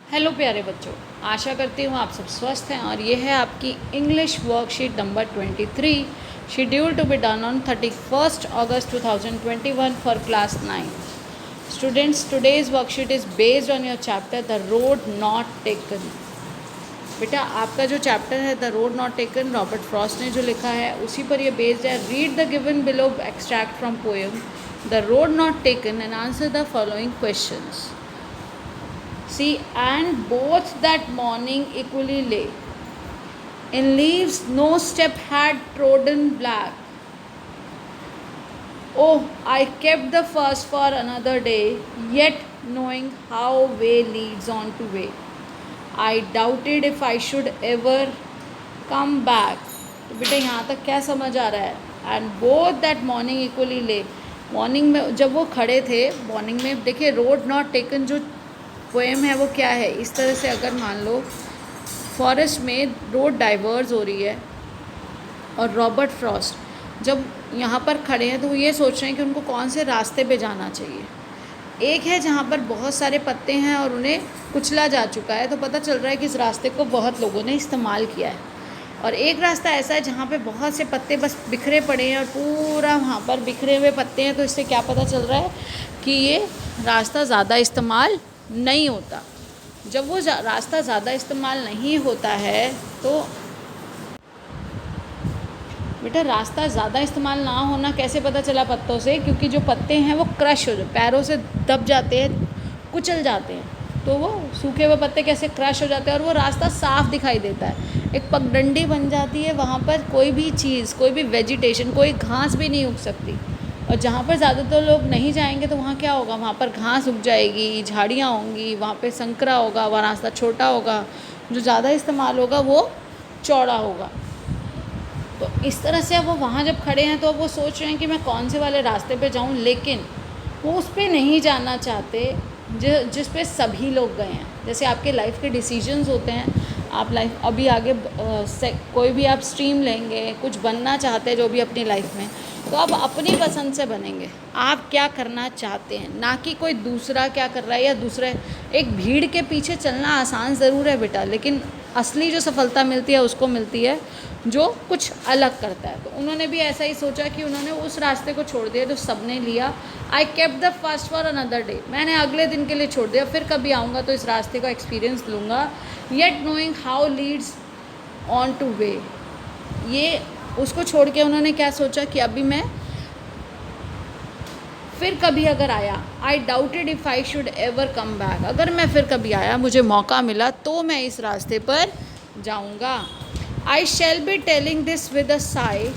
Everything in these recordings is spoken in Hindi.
हेलो प्यारे बच्चों, आशा करती हूँ आप सब स्वस्थ हैं। और ये है आपकी English worksheet number 23, schedule to be done on 31st August 2021 for class 9। Students, today's worksheet is based on your chapter the road not taken. बेटा, आपका जो चैप्टर है the road not taken, Robert Frost ने जो लिखा है उसी पर ये बेस्ड है। Read the given below extract from poem the road not taken and answer the following questions. See, and both that morning equally lay. In leaves no step had trodden black. Oh, I kept the first for another day, yet knowing how way leads on to way. I doubted if I should ever come back. तो बेटा यहाँ तक क्या समझ आ रहा है? And both that morning equally lay. Morning में जब वो खड़े थे, मॉर्निंग में देखिए रोड नॉट टेकन जो पोएम है वो क्या है। इस तरह से अगर मान लो फॉरेस्ट में रोड डाइवर्स हो रही है और रॉबर्ट फ्रॉस्ट जब यहाँ पर खड़े हैं तो वो ये सोच रहे हैं कि उनको कौन से रास्ते पे जाना चाहिए। एक है जहाँ पर बहुत सारे पत्ते हैं और उन्हें कुचला जा चुका है, तो पता चल रहा है कि इस रास्ते को बहुत लोगों ने इस्तेमाल किया है। और एक रास्ता ऐसा है जहाँ पे बहुत से पत्ते बस बिखरे पड़े हैं और पूरा वहाँ पर बिखरे हुए पत्ते हैं, तो इससे क्या पता चल रहा है कि ये रास्ता ज़्यादा इस्तेमाल नहीं होता। जब वो रास्ता ज़्यादा इस्तेमाल नहीं होता है तो बेटा रास्ता ज़्यादा इस्तेमाल ना होना कैसे पता चला पत्तों से? क्योंकि जो पत्ते हैं वो क्रश हो जाते, पैरों से दब जाते हैं, कुचल जाते हैं, तो वो सूखे हुए पत्ते कैसे क्रश हो जाते हैं और वो रास्ता साफ दिखाई देता है। एक पगडंडी बन जाती है, वहाँ पर कोई भी चीज़, कोई भी वेजिटेशन, कोई घास भी नहीं उग सकती। और जहाँ पर ज़्यादातर लोग नहीं जाएंगे तो वहाँ क्या होगा? वहाँ पर घास उग जाएगी, झाड़ियाँ होंगी, वहाँ पे संकरा होगा, वह रास्ता छोटा होगा, जो ज़्यादा इस्तेमाल होगा वो चौड़ा होगा। तो इस तरह से अब वो वहाँ जब खड़े हैं तो अब वो सोच रहे हैं कि मैं कौन से वाले रास्ते पे जाऊँ, लेकिन वो उस पर नहीं जाना चाहते जिस पे सभी लोग गए हैं। जैसे आपके लाइफ के डिसीजंस होते हैं, आप लाइफ अभी आगे कोई भी आप स्ट्रीम लेंगे, कुछ बनना चाहते हैं जो भी अपनी लाइफ में, तो आप अपनी पसंद से बनेंगे। आप क्या करना चाहते हैं, ना कि कोई दूसरा क्या कर रहा है या दूसरे। एक भीड़ के पीछे चलना आसान ज़रूर है बेटा, लेकिन असली जो सफलता मिलती है उसको मिलती है जो कुछ अलग करता है। तो उन्होंने भी ऐसा ही सोचा कि उन्होंने उस रास्ते को छोड़ दिया जो सबने लिया। I kept the first for another day, मैंने अगले दिन के लिए छोड़ दिया, फिर कभी आऊँगा तो इस रास्ते का एक्सपीरियंस लूँगा। Yet knowing how Leeds on two way, ये उसको छोड़ के उन्होंने क्या सोचा कि अभी मैं फिर कभी अगर आया, आई doubted if I should ever come back, अगर मैं फिर कभी आया, मुझे मौका मिला तो मैं इस रास्ते पर जाऊंगा। I shall be telling this with a sigh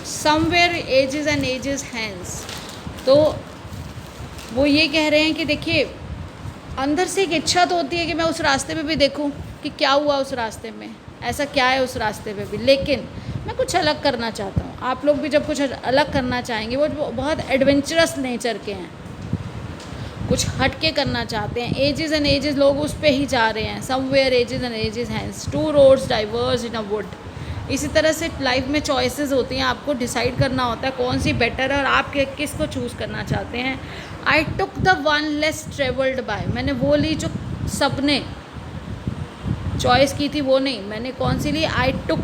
somewhere ages and ages hence. तो वो ये कह रहे हैं कि देखिए अंदर से एक इच्छा तो होती है कि मैं उस रास्ते पे भी देखूं कि क्या हुआ उस रास्ते में, ऐसा क्या है उस रास्ते पे भी, लेकिन मैं कुछ अलग करना चाहता हूँ। आप लोग भी जब कुछ अलग करना चाहेंगे, वो बहुत एडवेंचरस नेचर के हैं, कुछ हट के करना चाहते हैं। एजेस एंड एजेस, लोग उस पे ही जा रहे हैं। Somewhere ages and ages hence, two roads diverged in a wood. इसी तरह से लाइफ में चॉइसेस होती हैं, आपको डिसाइड करना होता है कौन सी बेटर है और आप किस को चूज़ करना चाहते हैं। I took the one less travelled by, मैंने वो ली जो सबने चॉइस की थी वो नहीं, मैंने कौन सी ली? आई टुक,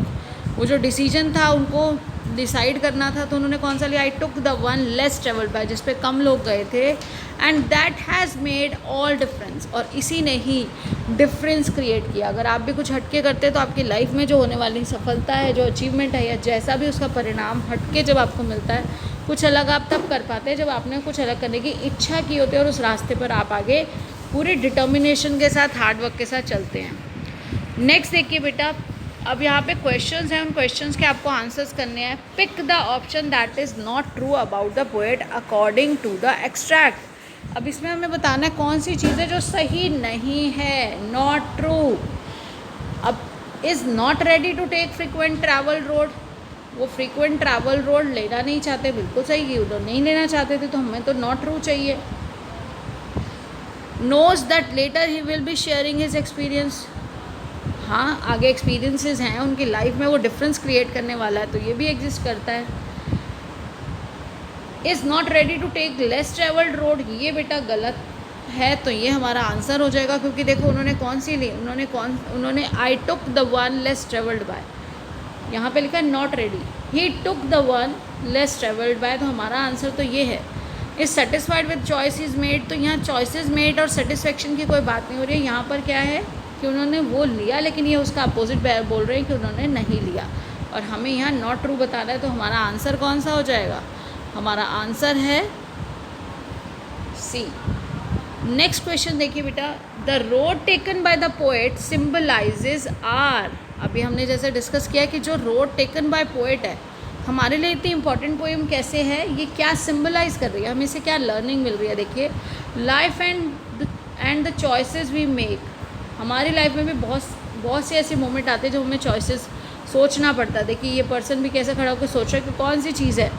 वो जो डिसीजन था उनको डिसाइड करना था तो उन्होंने कौन सा लिया? I took the one less travelled by, जिस पे कम लोग गए थे। And that has made all difference, और इसी ने ही डिफरेंस क्रिएट किया। अगर आप भी कुछ हटके करते हैं तो आपकी लाइफ में जो होने वाली सफलता है, जो अचीवमेंट है या जैसा भी उसका परिणाम हटके जब आपको मिलता है, कुछ अलग आप तब कर पाते हैं जब आपने कुछ अलग करने की इच्छा की होती है और उस रास्ते पर आप आगे पूरी डिटर्मिनेशन के साथ, हार्डवर्क के साथ चलते हैं। नेक्स्ट देखिए बेटा, अब यहाँ पे क्वेश्चंस हैं, उन क्वेश्चंस के आपको आंसर्स करने हैं। Pick the option that is not true about the poet according to the extract. अब इसमें हमें बताना है कौन सी चीज़ें जो सही नहीं है, नॉट ट्रू। अब is not ready to take frequent travel road, वो फ्रीक्वेंट ट्रैवल रोड लेना नहीं चाहते, बिल्कुल सही की, उधर नहीं लेना चाहते थे तो हमें तो नॉट ट्रू चाहिए। Knows that later he will be sharing his experience, हाँ आगे एक्सपीरियंसेस हैं उनकी लाइफ में, वो डिफरेंस क्रिएट करने वाला है, तो ये भी एग्जिस्ट करता है। Is not ready to take less travelled road, ये बेटा गलत है तो ये हमारा आंसर हो जाएगा, क्योंकि देखो उन्होंने कौन सी ली, उन्होंने I took the one less travelled by, यहाँ पे लिखा है not ready, he took the one less travelled by, तो हमारा आंसर तो ये है। Is satisfied with choices made, तो यहाँ चॉइसेस मेड और सेटिस्फेक्शन की कोई बात नहीं हो रही है, यहाँ पर क्या है कि उन्होंने वो लिया, लेकिन ये उसका अपोजिट बोल रहे हैं कि उन्होंने नहीं लिया, और हमें यहाँ नॉट ट्रू बताना है, तो हमारा आंसर कौन सा हो जाएगा, हमारा आंसर है सी। नेक्स्ट क्वेश्चन देखिए बेटा, the road taken by the poet symbolizes are, अभी हमने जैसे डिस्कस किया कि जो रोड टेकन बाय पोएट है हमारे लिए इतनी इंपॉर्टेंट पोएम कैसे है, ये क्या सिम्बलाइज कर रही है, हमें इससे क्या लर्निंग मिल रही है। देखिए, life and the choices we make, हमारी लाइफ में भी बहुत से ऐसे मोमेंट आते हैं जो हमें चॉइसेस सोचना पड़ता है। देखिए ये पर्सन भी कैसे खड़ा होकर सोच रहा है कि कौन सी चीज़ है,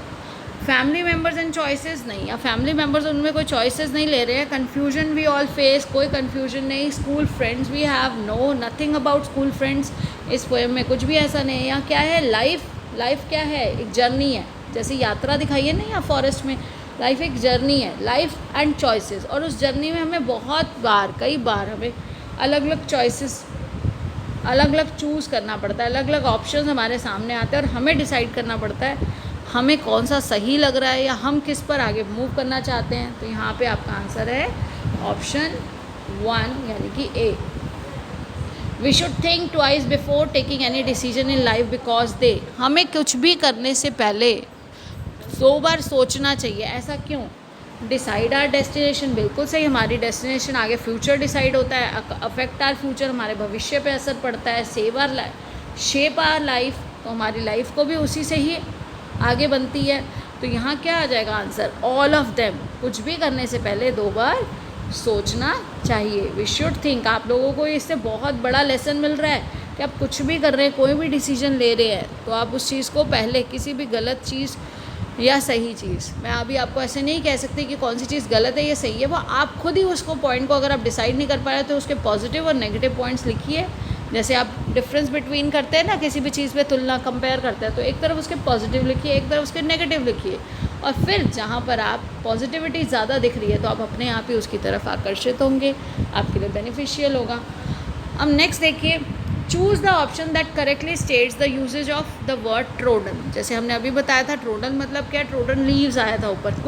फैमिली मेम्बर्स एंड चॉइसेस नहीं, या फैमिली मेम्बर्स उनमें कोई चॉइसेस नहीं ले रहे हैं। कन्फ्यूजन वी ऑल फेस, कोई कन्फ्यूजन नहीं। School friends we have no nothing about school friends, इस पोएम में कुछ भी ऐसा नहीं है। या क्या है, लाइफ क्या है, एक जर्नी है, जैसे यात्रा दिखाई है ना यहाँ फॉरेस्ट में, लाइफ एक जर्नी है, लाइफ एंड चॉइसेस, और उस जर्नी में हमें कई बार हमें अलग अलग चॉइसेस, अलग अलग चूज़ करना पड़ता है, अलग अलग ऑप्शन हमारे सामने आते हैं, और हमें डिसाइड करना पड़ता है हमें कौन सा सही लग रहा है या हम किस पर आगे मूव करना चाहते हैं। तो यहाँ पे आपका आंसर है ऑप्शन 1 यानी कि A. We should think twice before taking any decision in life because they, हमें कुछ भी करने से पहले 2 बार सोचना चाहिए। ऐसा क्यों? डिसाइड आर डेस्टिनेशन, बिल्कुल सही, हमारी डेस्टिनेशन आगे फ्यूचर डिसाइड होता है, अफेक्ट आर फ्यूचर, हमारे भविष्य पे असर पड़ता है, शेप आर लाइफ, तो हमारी लाइफ को भी उसी से ही आगे बनती है। तो यहाँ क्या आ जाएगा आंसर, ऑल ऑफ देम, कुछ भी करने से पहले 2 बार सोचना चाहिए। वी शुड थिंक, आप लोगों को इससे बहुत बड़ा लेसन मिल रहा है कि आप कुछ भी कर रहे हैं, कोई भी डिसीजन ले रहे हैं, तो आप उस चीज़ को पहले, किसी भी गलत चीज़ या सही चीज़, मैं अभी आपको ऐसे नहीं कह सकती कि कौन सी चीज़ गलत है या सही है, वो आप खुद ही उसको पॉइंट को अगर आप डिसाइड नहीं कर पा रहे तो उसके पॉजिटिव और नेगेटिव पॉइंट्स लिखिए। जैसे आप डिफरेंस बिटवीन करते हैं ना, किसी भी चीज़ पे तुलना कंपेयर करते हैं, तो एक तरफ उसके पॉजिटिव लिखिए, एक तरफ उसके नेगेटिव लिखिए, और फिर जहाँ पर आप पॉजिटिविटी ज़्यादा दिख रही है तो आप अपने आप ही उसकी तरफ आकर्षित होंगे, आपके लिए बेनिफिशियल होगा। अब नेक्स्ट देखिए, choose the option that correctly states the uses of the word trodden. जैसे हमने अभी बताया था, ट्रोडन मतलब क्या, ट्रोडन लीव्स आया था ऊपर,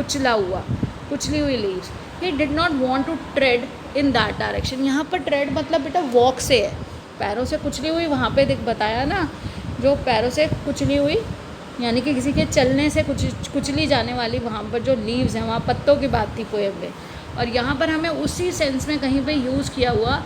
कुचली हुई leaves. He did not want to tread in that direction, यहाँ पर ट्रेड मतलब बेटा वॉक से है, पैरों से कुचली हुई, वहाँ पे बताया ना, जो पैरों से कुचली हुई यानी कि किसी के चलने से कुचली जाने वाली, वहाँ पर जो लीव्स हैं, वहाँ पत्तों की बात थी पोएम में, और यहाँ पर हमें उसी सेंस में कहीं पे यूज़ किया हुआ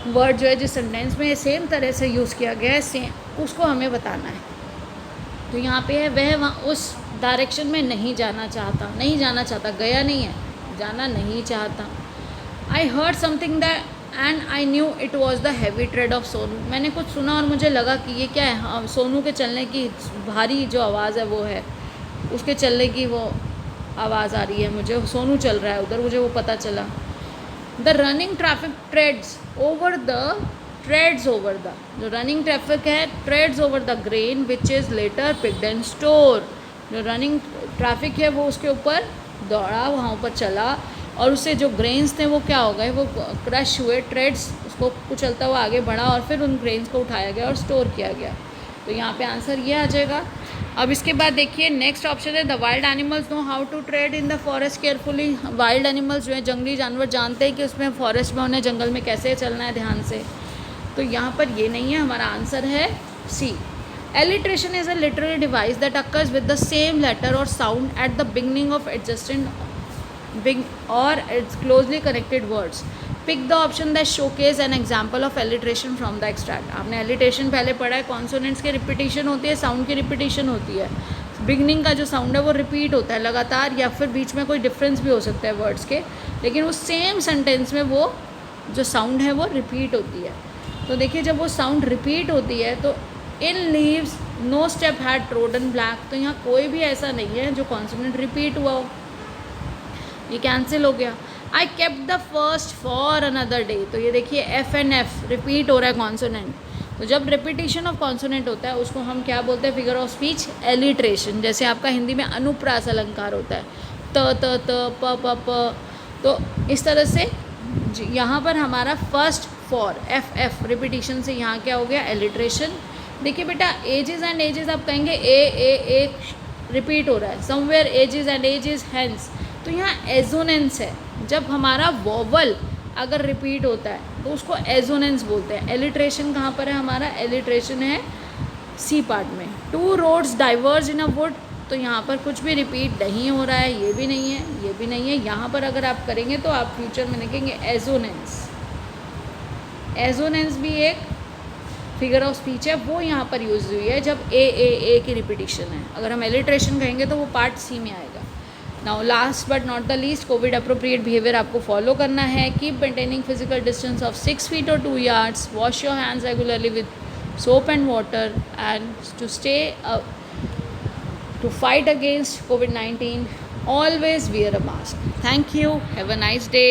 वर्ड जो है, जिस सेंटेंस में सेम तरह से यूज़ किया गया है, सेम उसको हमें बताना है। तो यहाँ पे है, वह वहाँ उस डायरेक्शन में नहीं जाना चाहता, गया नहीं है, जाना नहीं चाहता। I heard something that and I knew it was the heavy trade off Sonu, मैंने कुछ सुना और मुझे लगा कि ये क्या है, हाँ, सोनू के चलने की भारी जो आवाज़ है वो है, उसके चलने की वो आवाज़ आ रही है, मुझे सोनू चल रहा है उधर, मुझे वो पता चला। The running traffic treads over the, जो रनिंग ट्रैफिक है treads over the grain which is later picked and store, जो रनिंग ट्रैफिक है वो उसके ऊपर दौड़ा, वहाँ ऊपर चला, और उससे जो ग्रेन्स थे वो क्या हो गए, वो क्रश हुए, ट्रेड्स उसको कुचलता हुआ आगे बढ़ा, और फिर उन ग्रेन्स को उठाया गया और स्टोर किया गया। तो यहाँ पे आंसर ये आ जाएगा। अब इसके बाद देखिए नेक्स्ट ऑप्शन है, the wild animals know how to tread in the forest carefully. Wild animals जो है, जंगली जानवर जानते हैं कि उसमें फॉरेस्ट में उन्हें जंगल में कैसे चलना है ध्यान से, तो यहाँ पर ये नहीं है, हमारा आंसर है C. Alliteration is a literary device that occurs with the same letter or sound at the beginning of adjusted or its closely connected words. Pick the option that showcase an example of alliteration from the extract. आपने alliteration पहले पढ़ा है, कॉन्सोनेंट्स की रिपीटिशन होती है, साउंड की रिपीटिशन होती है। बिगनिंग का जो साउंड है वो रिपीट होता है लगातार, या फिर बीच में कोई डिफरेंस भी हो सकता है वर्ड्स के, लेकिन उस सेम सेंटेंस में वो जो साउंड है वो रिपीट होती है। तो देखिए जब वो साउंड रिपीट होती है तो in leaves no step had trodden black, तो यहाँ कोई भी ऐसा नहीं है जो कॉन्सोनेंट रिपीट हुआ हो, ये कैंसिल हो गया। I kept the first for another day, तो ये देखिए एफ एंड एफ रिपीट हो रहा है कॉन्सोनेंट, तो जब रिपीटिशन ऑफ कॉन्सोनेंट होता है उसको हम क्या बोलते हैं, फिगर ऑफ स्पीच एलिट्रेशन। जैसे आपका हिंदी में अनुप्रास अलंकार होता है, त प प तो इस तरह से यहाँ पर हमारा फर्स्ट फॉर एफ रिपीटिशन से यहाँ क्या हो गया, एलिट्रेशन। देखिए बेटा एजेस एंड एजेस आप कहेंगे ए रिपीट हो रहा है, somewhere ages and ages hence, तो यहाँ एजोनेंस है। जब हमारा वोवल अगर रिपीट होता है तो उसको एजोनेंस बोलते हैं। एलिट्रेशन कहाँ पर है हमारा, एलिट्रेशन है सी पार्ट में। Two roads diverge in a wood, तो यहाँ पर कुछ भी रिपीट नहीं हो रहा है, ये भी नहीं है, ये भी नहीं है। यहाँ पर अगर आप करेंगे तो आप फ्यूचर में लिखेंगे एजोनेंस। एजोनेंस भी एक फिगर ऑफ स्पीच है, वो यहाँ पर यूज हुई है जब ए की रिपीटिशन है। अगर हम एलिट्रेशन कहेंगे तो वो पार्ट सी में आएगा। Now last but not the least, Covid appropriate behaviour आपको फॉलो करना है। Keep maintaining physical distance of 6 feet or 2 yards, wash your hands regularly with soap and water, and to stay to fight against COVID-19, always wear a mask. Thank you. Have a nice day.